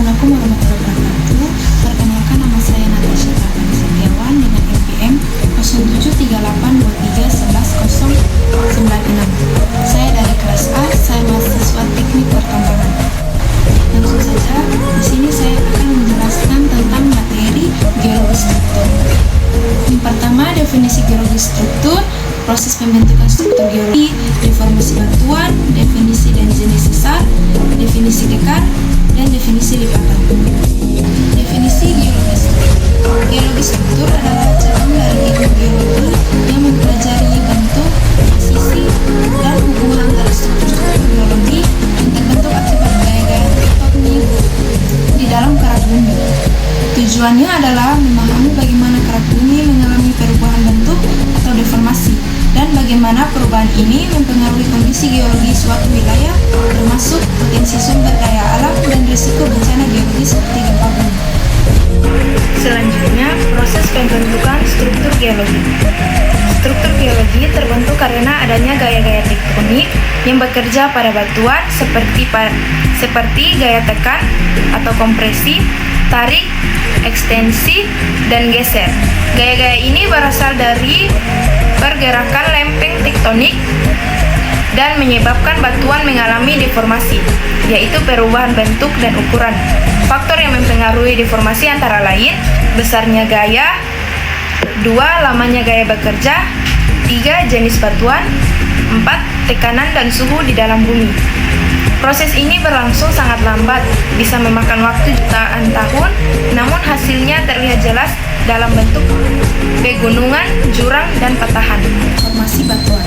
Assalamualaikum warahmatullahi wabarakatuh. Perkenalkan, nama saya Natasha Tafani Setiawan dengan NPM 073823111096. Saya dari kelas A, saya mahasiswa Teknik Pertambangan. Langsung saja, di sini saya akan menjelaskan tentang materi geologi struktur. Yang pertama, definisi geologi struktur, proses pembentukan struktur geologi, deformasi batuan, definisi dan jenis sesar, definisi kekar, dan definisi lipatan. Definisi geologi struktur. Geologi struktur adalah cabang dari ilmu geologi yang mempelajari bentuk, posisi, dan hubungan antara struktur-struktur geologi yang terbentuk akibat gaya-gaya tektonik di dalam kerak bumi. Tujuannya adalah memahami bagaimana kerak bumi mengalami perubahan bentuk atau deformasi, dan bagaimana perubahan ini mempengaruhi kondisi geologi suatu wilayah, termasuk potensi sumber daya alam dan risiko bencana geologi seperti gempa bumi. Selanjutnya, proses pembentukan struktur geologi. Struktur geologi terbentuk karena adanya gaya-gaya tektonik yang bekerja pada batuan seperti gaya tekan atau kompresi, tarik, ekstensi, dan geser. Gaya-gaya ini berasal dari pergerakan lempeng tektonik dan menyebabkan batuan mengalami deformasi, yaitu perubahan bentuk dan ukuran. Faktor yang mempengaruhi deformasi antara lain besarnya gaya, 2. lamanya gaya bekerja, 3. jenis batuan, 4. tekanan dan suhu di dalam bumi. Proses ini berlangsung sangat lambat, bisa memakan waktu jutaan tahun, namun hasilnya terlihat jelas dalam bentuk pegunungan, jurang, dan patahan. Deformasi batuan.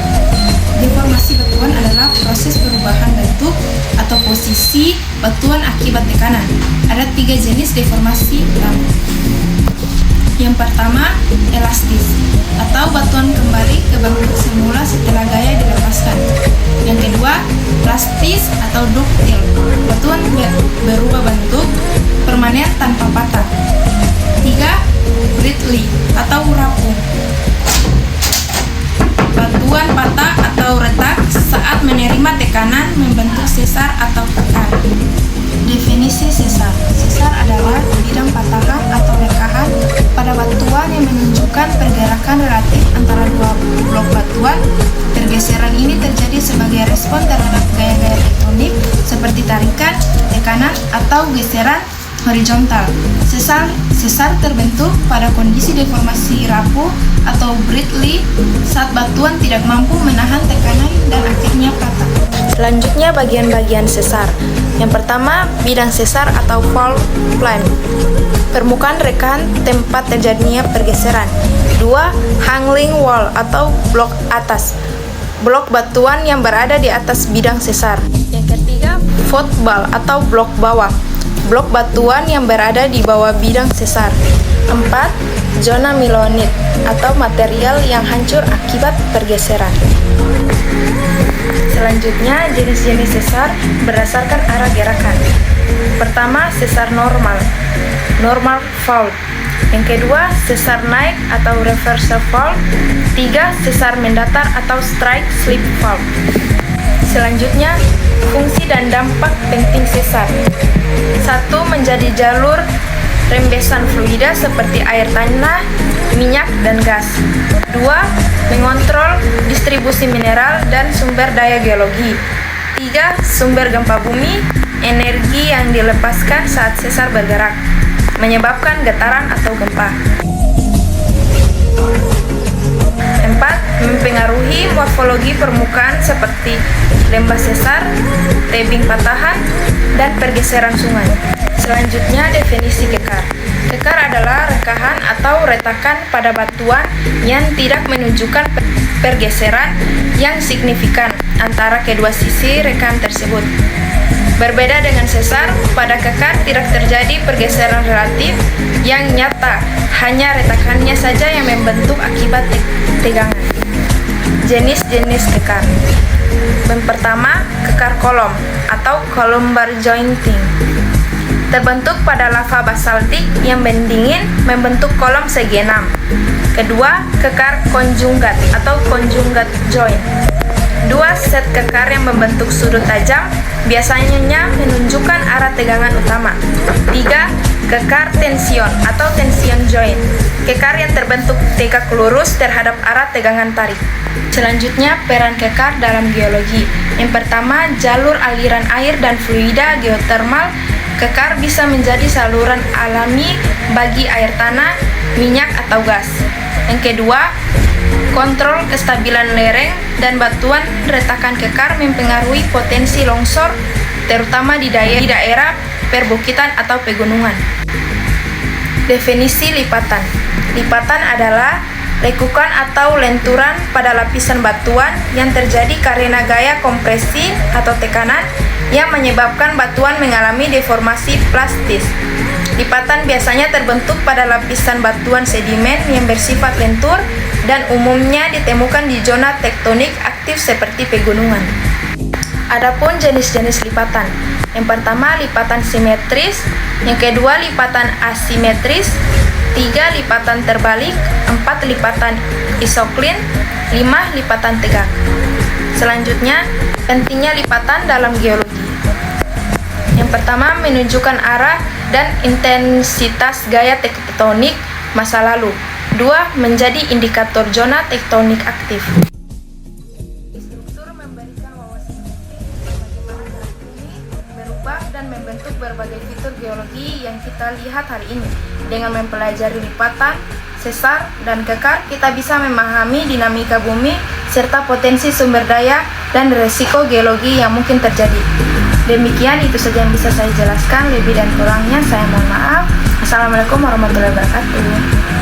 Deformasi batuan adalah proses perubahan bentuk atau posisi batuan akibat tekanan. Ada 3 jenis deformasi utama. Yang pertama, elastis, atau batuan kembali ke bentuk semula setelah gaya dilepaskan. Yang kedua, plastis atau duktil, batuan berubah bentuk permanen tanpa patah. 3. Brittle atau rapuh, batuan patah atau retak saat menerima tekanan membentuk sesar atau kekar. Definisi sesar. Sesar adalah bidang patahan atau rekahan pada batuan yang menunjukkan pergerakan relatif antara dua blok batuan. Pergeseran ini terjadi sebagai respon terhadap gaya-gaya tektonik seperti tarikan, tekanan, atau geseran horizontal. Sesar terbentuk pada kondisi deformasi rapuh atau brittle saat batuan tidak mampu menahan tekanan dan akhirnya patah. Selanjutnya, bagian-bagian sesar. Yang pertama, bidang sesar atau fault plane, permukaan rekahan tempat terjadinya pergeseran. 2. Hanging wall atau blok atas, blok batuan yang berada di atas bidang sesar. Yang ketiga, footwall atau blok bawah, blok batuan yang berada di bawah bidang sesar. 4. Zona milonit atau material yang hancur akibat pergeseran. Selanjutnya, jenis-jenis sesar berdasarkan arah gerakan. Pertama, sesar normal, normal fault. Yang kedua, sesar naik atau reversal fault. 3. Sesar mendatar atau strike slip fault. Selanjutnya, fungsi dan dampak penting sesar. 1. Menjadi jalur rembesan fluida seperti air tanah, minyak, dan gas. 2. Mengontrol distribusi mineral dan sumber daya geologi. 3. Sumber gempa bumi, energi yang dilepaskan saat sesar bergerak, menyebabkan getaran atau gempa. 4. Mempengaruhi morfologi permukaan seperti lembah sesar, tebing patahan, dan pergeseran sungai. Selanjutnya, definisi kekar. Kekar adalah rekahan atau retakan pada batuan yang tidak menunjukkan pergeseran yang signifikan antara kedua sisi rekahan tersebut. Berbeda dengan sesar, pada kekar tidak terjadi pergeseran relatif yang nyata, hanya retakannya saja yang membentuk akibat tegangan. Jenis-jenis kekar. Yang pertama, kekar kolom atau columbar jointing, terbentuk pada lava basaltik yang mendingin membentuk kolom segi 6. Kedua, kekar konjungat atau conjugate joint, 2 set kekar yang membentuk sudut tajam biasanya menunjukkan arah tegangan utama. 3. Kekar tension atau tension joint, kekar yang terbentuk tegak lurus terhadap arah tegangan tarik. Selanjutnya, peran kekar dalam geologi. Yang pertama, jalur aliran air dan fluida geotermal. Kekar bisa menjadi saluran alami bagi air tanah, minyak, atau gas. Yang kedua, kontrol kestabilan lereng dan batuan. Retakan kekar mempengaruhi potensi longsor, terutama di daerah perbukitan atau pegunungan. Definisi lipatan. Lipatan adalah lekukan atau lenturan pada lapisan batuan yang terjadi karena gaya kompresi atau tekanan yang menyebabkan batuan mengalami deformasi plastis. Lipatan biasanya terbentuk pada lapisan batuan sedimen yang bersifat lentur dan umumnya ditemukan di zona tektonik aktif seperti pegunungan. Adapun jenis-jenis lipatan. Yang pertama, lipatan simetris. Yang kedua, lipatan asimetris. 3. Lipatan terbalik. 4. Lipatan isoklin. 5. Lipatan tegak. Selanjutnya, pentingnya lipatan dalam geologi. Yang pertama, menunjukkan arah dan intensitas gaya tektonik masa lalu. 2. Menjadi indikator zona tektonik aktif. Struktur memberikan wawasan bagaimana gerak bumi berubah dan membentuk berbagai fitur geologi yang kita lihat hari ini. Dengan mempelajari lipatan, sesar, dan kekar, kita bisa memahami dinamika bumi serta potensi sumber daya dan resiko geologi yang mungkin terjadi. Demikian, itu saja yang bisa saya jelaskan. Lebih dan kurangnya saya mohon maaf. Assalamualaikum warahmatullahi wabarakatuh.